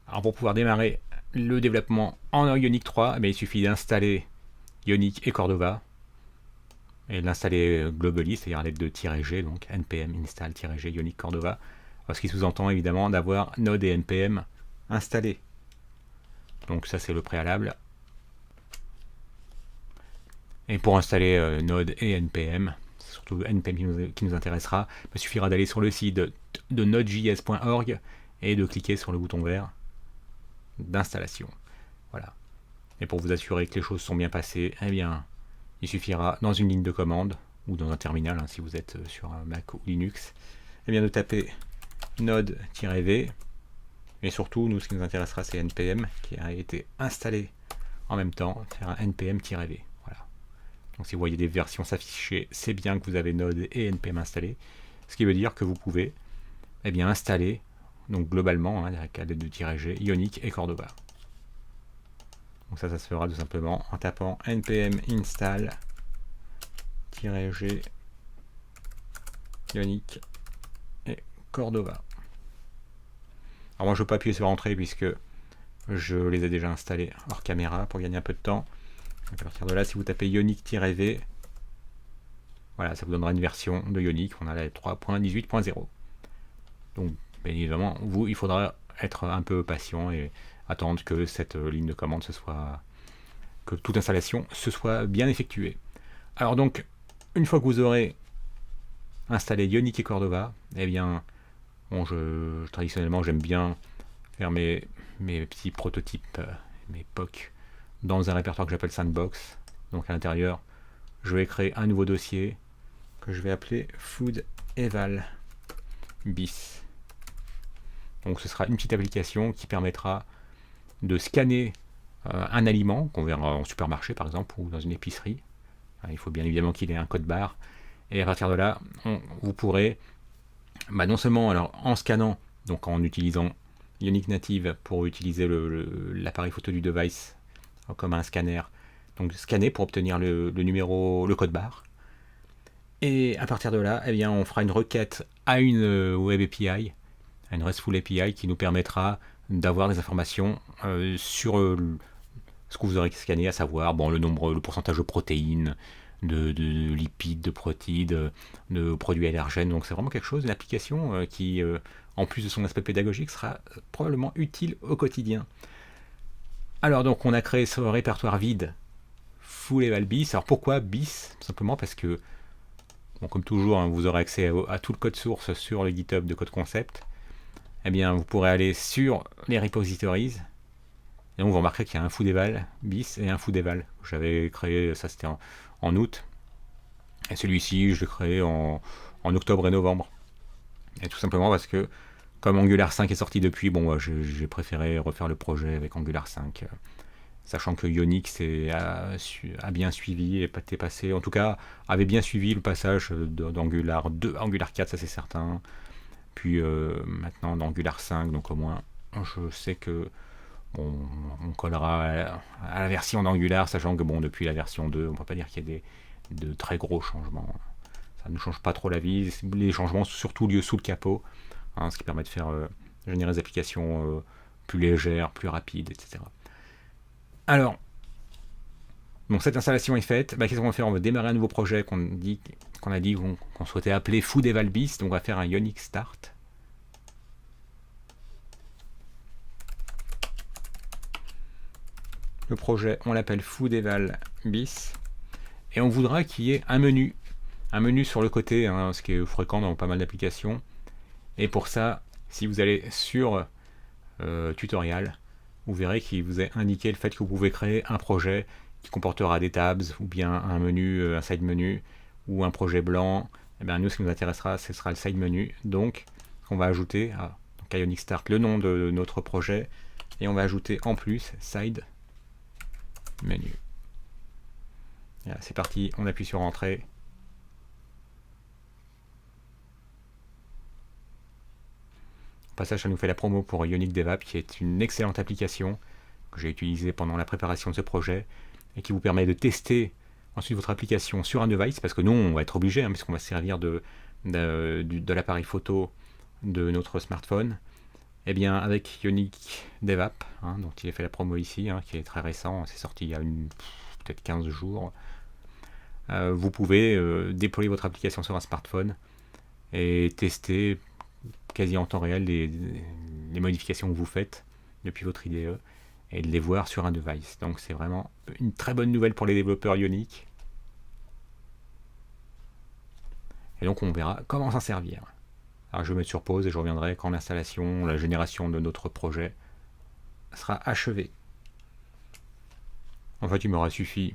Alors pour pouvoir démarrer le développement en Ionic 3, il suffit d'installer Ionic et Cordova et de l'installer globally, c'est-à-dire à l'aide de -g, donc npm install-g Ionic Cordova, ce qui sous-entend évidemment d'avoir Node et npm installés. Donc ça c'est le préalable. Et pour installer Node et npm, c'est surtout npm qui nous intéressera, il suffira d'aller sur le site de nodejs.org et de cliquer sur le bouton vert d'installation. Voilà. Et pour vous assurer que les choses sont bien passées, il suffira dans une ligne de commande ou dans un terminal, si vous êtes sur un Mac ou Linux, de taper node-v. Et surtout, nous, ce qui nous intéressera, c'est npm qui a été installé en même temps, faire un npm-v. Voilà. Donc si vous voyez des versions s'afficher, c'est bien que vous avez node et npm installés. Ce qui veut dire que vous pouvez installer, donc globalement, avec l'aide de -g, Ionic et Cordova. Donc ça se fera tout simplement en tapant npm install -g Ionic et Cordova. Alors moi je ne veux pas appuyer sur entrée puisque je les ai déjà installés hors caméra pour gagner un peu de temps. Donc à partir de là, si vous tapez Ionic-v, voilà, ça vous donnera une version de Ionic. On a la 3.18.0. Donc bien évidemment, il faudra être un peu patient et attendre que cette ligne de commande que toute installation se soit bien effectuée. Alors donc, une fois que vous aurez installé Ionic et Cordova, traditionnellement j'aime bien faire mes petits prototypes, mes POC, dans un répertoire que j'appelle Sandbox. Donc à l'intérieur, je vais créer un nouveau dossier que je vais appeler food eval bis. Donc ce sera une petite application qui permettra de scanner un aliment qu'on verra en supermarché par exemple ou dans une épicerie. Il faut bien évidemment qu'il ait un code barre. Et à partir de là, vous pourrez non seulement en scannant, donc en utilisant Ionic Native pour utiliser l'appareil photo du device comme un scanner, donc scanner pour obtenir le numéro, le code barre. Et à partir de là, on fera une requête à une Web API, à une RESTful API qui nous permettra d'avoir des informations sur ce que vous aurez scanné, à savoir le pourcentage de protéines, de lipides, de protides, de produits allergènes. Donc c'est vraiment quelque chose, une application qui, en plus de son aspect pédagogique, sera probablement utile au quotidien. Alors donc on a créé ce répertoire vide full eval bis. Alors pourquoi bis? Tout simplement parce que, comme toujours, vous aurez accès à tout le code source sur le GitHub de Code Concept. Vous pourrez aller sur les repositories. Et donc vous remarquerez qu'il y a un food eval bis et un food eval. J'avais créé, ça c'était en août. Et celui-ci, je l'ai créé en octobre et novembre. Et tout simplement parce que, comme Angular 5 est sorti depuis, j'ai préféré refaire le projet avec Angular 5. Sachant que Ionic a bien suivi et était passé, en tout cas, avait bien suivi le passage d'Angular 2 à Angular 4, ça c'est certain. Puis maintenant d'Angular 5, donc au moins, je sais que on collera à la version d'Angular, sachant que depuis la version 2, on ne peut pas dire qu'il y ait de très gros changements. Ça ne change pas trop la vie. Les changements sont surtout lieu sous le capot, ce qui permet de faire générer des applications plus légères, plus rapides, etc. Alors, cette installation est faite. Qu'est-ce qu'on va faire? On va démarrer un nouveau projet qu'on a dit qu'on souhaitait appeler food eval bis. Donc on va faire un Ionic start. Le projet, on l'appelle food eval bis. Et on voudra qu'il y ait un menu sur le côté, ce qui est fréquent dans pas mal d'applications. Et pour ça, si vous allez sur tutoriel, vous verrez qu'il vous est indiqué le fait que vous pouvez créer un projet qui comportera des tabs, ou bien un menu, un side menu, ou un projet blanc. Nous, ce qui nous intéressera, ce sera le side menu. Donc, on va ajouter à Ionic Start le nom de notre projet, et on va ajouter en plus side menu. C'est parti, on appuie sur entrée. Au passage, ça nous fait la promo pour Ionic DevApp, qui est une excellente application que j'ai utilisée pendant la préparation de ce projet et qui vous permet de tester ensuite votre application sur un device, parce que nous, on va être obligé, puisqu'on va se servir de l'appareil photo de notre smartphone. Eh bien, avec Ionic DevApp, dont il a fait la promo ici, qui est très récent, c'est sorti il y a peut-être 15 jours, vous pouvez déployer votre application sur un smartphone et tester quasi en temps réel les modifications que vous faites depuis votre IDE et de les voir sur un device. Donc c'est vraiment une très bonne nouvelle pour les développeurs Ionic. Et donc on verra comment s'en servir. Alors je vais mettre sur pause et je reviendrai quand l'installation, la génération de notre projet sera achevée. En fait, il m'aura suffi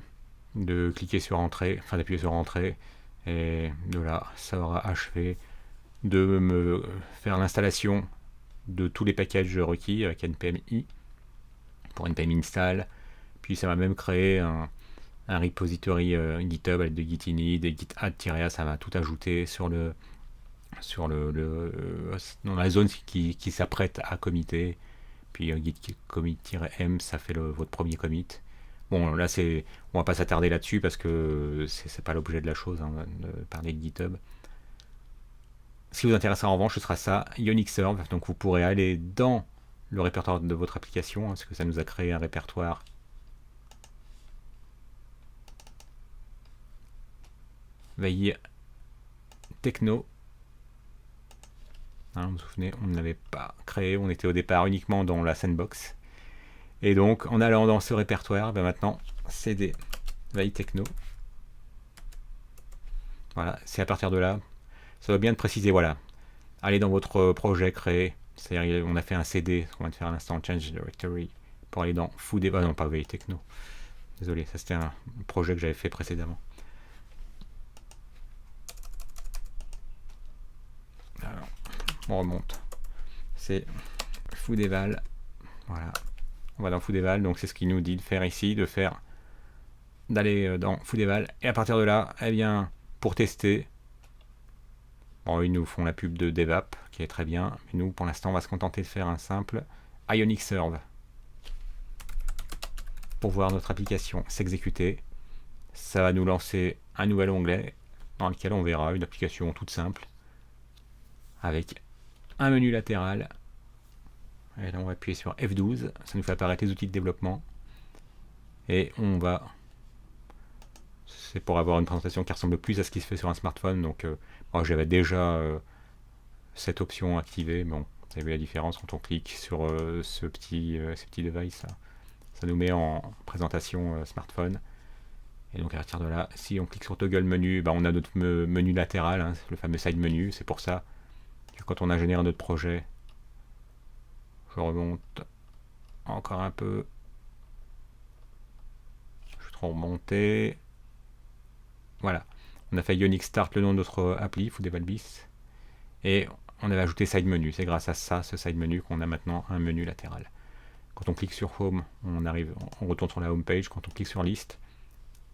de cliquer sur Entrée, enfin d'appuyer sur Entrée, et de là, ça aura achevé de me faire l'installation de tous les packages requis avec npm-i pour npm install. Puis ça m'a même créé un repository GitHub avec de git init, des git add-a, ça va tout ajouter dans la zone qui s'apprête à committer. Puis git commit-m, ça fait votre premier commit. Bon, là, on va pas s'attarder là-dessus parce que c'est pas l'objet de la chose, de parler de GitHub. Ce qui vous intéressera en revanche, ce sera ça, Ionic Serve. Donc vous pourrez aller dans le répertoire de votre application, parce que ça nous a créé un répertoire veille techno. Vous vous souvenez, on ne l'avait pas créé, on était au départ uniquement dans la sandbox. Et donc, en allant dans ce répertoire, maintenant, cd veille techno. Voilà, c'est à partir de là. Ça va bien de préciser, voilà. Allez dans votre projet créé. C'est-à-dire, on a fait un CD, on va faire à l'instant, change directory, pour aller dans food et... non, pas veille techno. Désolé, ça c'était un projet que j'avais fait précédemment. Alors, on remonte. C'est foodeval. Voilà. On va dans foodeval, donc c'est ce qu'il nous dit de faire ici, d'aller dans foodeval. Et à partir de là, eh bien, pour tester, bon, ils nous font la pub de DevApp, qui est très bien. Mais nous, pour l'instant, on va se contenter de faire un simple Ionic Serve pour voir notre application s'exécuter. Ça va nous lancer un nouvel onglet dans lequel on verra une application toute simple avec un menu latéral. Et là, on va appuyer sur F12, ça nous fait apparaître les outils de développement. Et on va... C'est pour avoir une présentation qui ressemble plus à ce qui se fait sur un smartphone. Donc, moi, j'avais déjà cette option activée. Bon, vous avez vu la différence quand on clique sur ces petits devices là. Ça nous met en présentation smartphone. Et donc, à partir de là, si on clique sur Toggle Menu, on a notre menu latéral, le fameux side menu. C'est pour ça que quand on a généré notre projet, je remonte encore un peu. Je vais trop remonter. Voilà. On a fait Ionic Start, le nom de notre appli, foodevalbis. Et on avait ajouté side menu. C'est grâce à ça, ce side menu, qu'on a maintenant un menu latéral. Quand on clique sur Home, on retourne sur la Home page. Quand on clique sur Liste,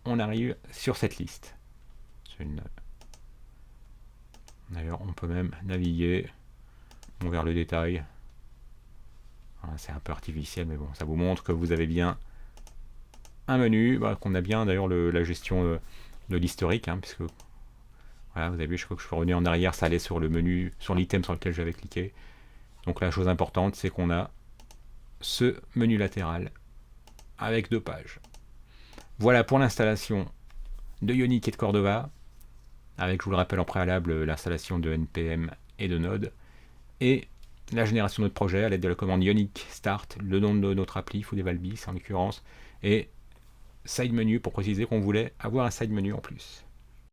on arrive sur cette liste. D'ailleurs, on peut même naviguer vers le détail. C'est un peu artificiel, mais bon, ça vous montre que vous avez bien un menu, qu'on a bien d'ailleurs la gestion de l'historique, puisque voilà, vous avez vu, chaque fois que je suis revenu en arrière, ça allait sur le menu, sur l'item sur lequel j'avais cliqué. Donc la chose importante, c'est qu'on a ce menu latéral avec 2 pages. Voilà pour l'installation de Ionic et de Cordova, avec, je vous le rappelle en préalable, l'installation de NPM et de Node, et la génération de notre projet à l'aide de la commande Ionic Start, le nom de notre appli, foodevalbis en l'occurrence, et side menu pour préciser qu'on voulait avoir un side menu en plus.